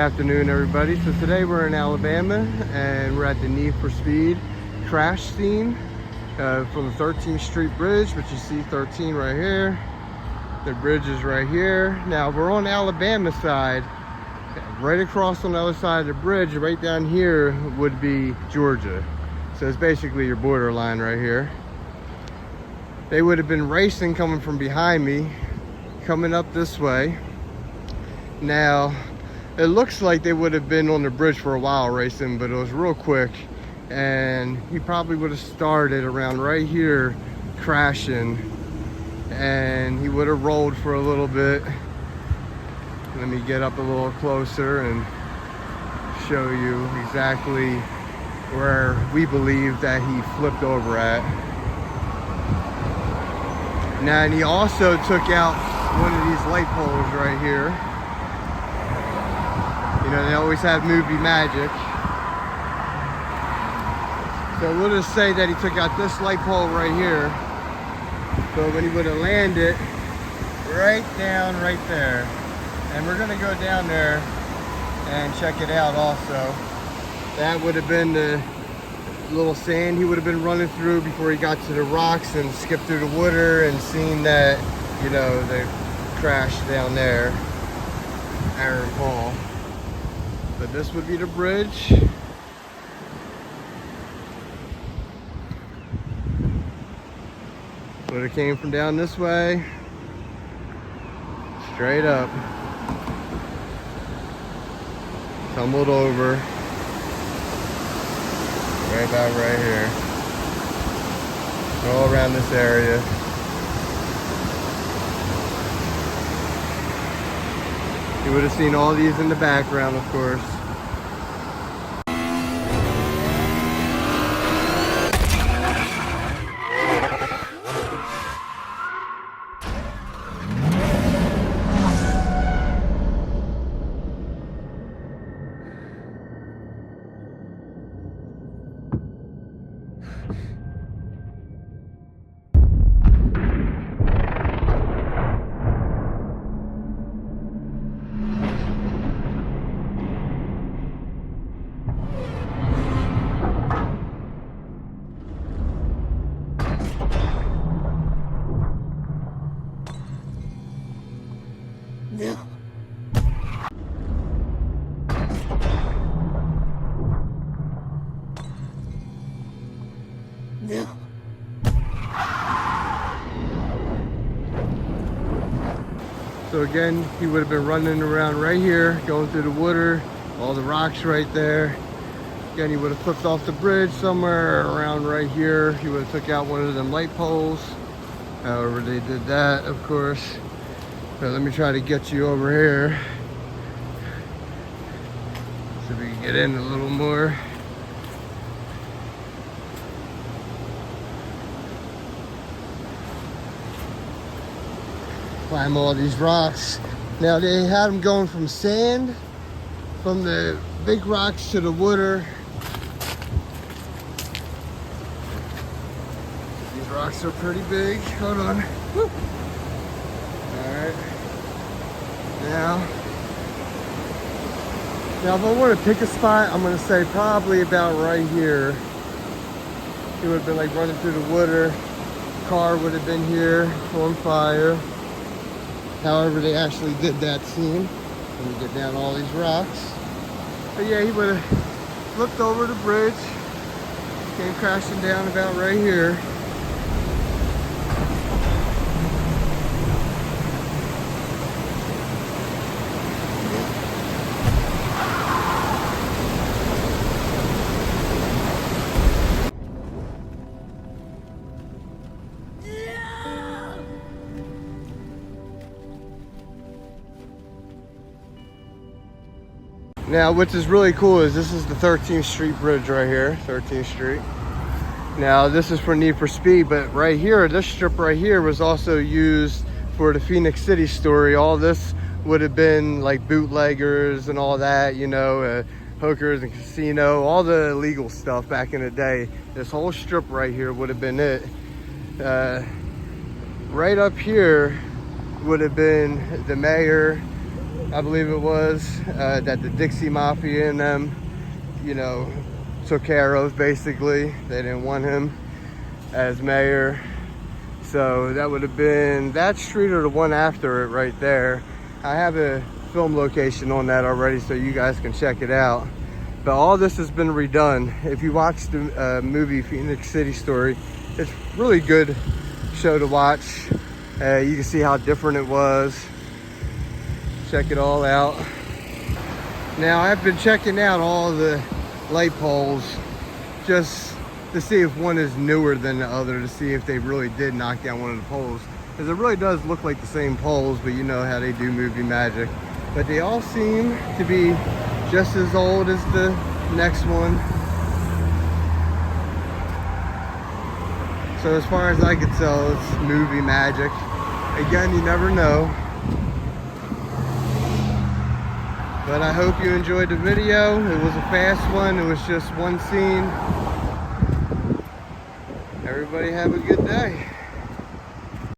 afternoon, everybody. So today we're in Alabama and we're at the Need for Speed crash scene from the 13th Street Bridge, which you see 13 right here. The bridge is right here. Now we're on Alabama side. Right across on the other side of the bridge, right down here would be Georgia. So it's basically your borderline right here. They would have been racing coming from behind me, coming up this way. Now, it looks like they would have been on the bridge for a while racing, but it was real quick. And he probably would have started around right here crashing. And he would have rolled for a little bit. Let me get up a little closer and show you exactly where we believe that he flipped over at. Now, and he also took out one of these light poles right here. You know, they always have movie magic. So we'll just say that he took out this light pole right here. So when he would have landed right down right there. And we're gonna go down there and check it out also. That would have been the little sand he would have been running through before he got to the rocks and skipped through the water and seen that, you know, the crash down there, Aaron Paul. But this would be the bridge. Would have came from down this way, straight up. Tumbled over right about right here, all around this area. You would have seen all these in the background, of course. No. No. So again, he would have been running around right here, going through the water, all the rocks right there. Again, he would have flipped off the bridge somewhere around right here. He would have took out one of them light poles. However, they did that, of course. So let me try to get you over here. So we can get in a little more. Climb all these rocks. Now they had them going from sand, from the big rocks to the water. These rocks are pretty big. Hold on. Woo. Alright. Now if I want to pick a spot, I'm going to say probably about right here. It would have been like running through the water. Car would have been here on fire. However, they actually did that scene. Let me get down all these rocks. But yeah, he would have flipped over the bridge, came crashing down about right here. Now, which is really cool is this is the 13th Street Bridge right here, 13th Street. Now, this is for Need for Speed, but right here, this strip right here was also used for the Phenix City story. All this would have been like bootleggers and all that, you know, hookers and casino, all the illegal stuff back in the day. This whole strip right here would have been it. Right up here would have been the mayor I believe it was, that the Dixie Mafia and them, you know, took care of. Basically, they didn't want him as mayor. So that would have been that street or the one after it right there. I have a film location on that already, so you guys can check it out. But all this has been redone. If you watch the movie Phenix City Story, it's really good show to watch. You can see how different it was. Check it all out. Now I've been checking out all the light poles just to see if one is newer than the other, to see if they really did knock down one of the poles. Because it really does look like the same poles, but you know how they do movie magic. But they all seem to be just as old as the next one. So as far as I could tell, it's movie magic. Again, you never know. But I hope you enjoyed the video. It was a fast one. It was just one scene. Everybody have a good day.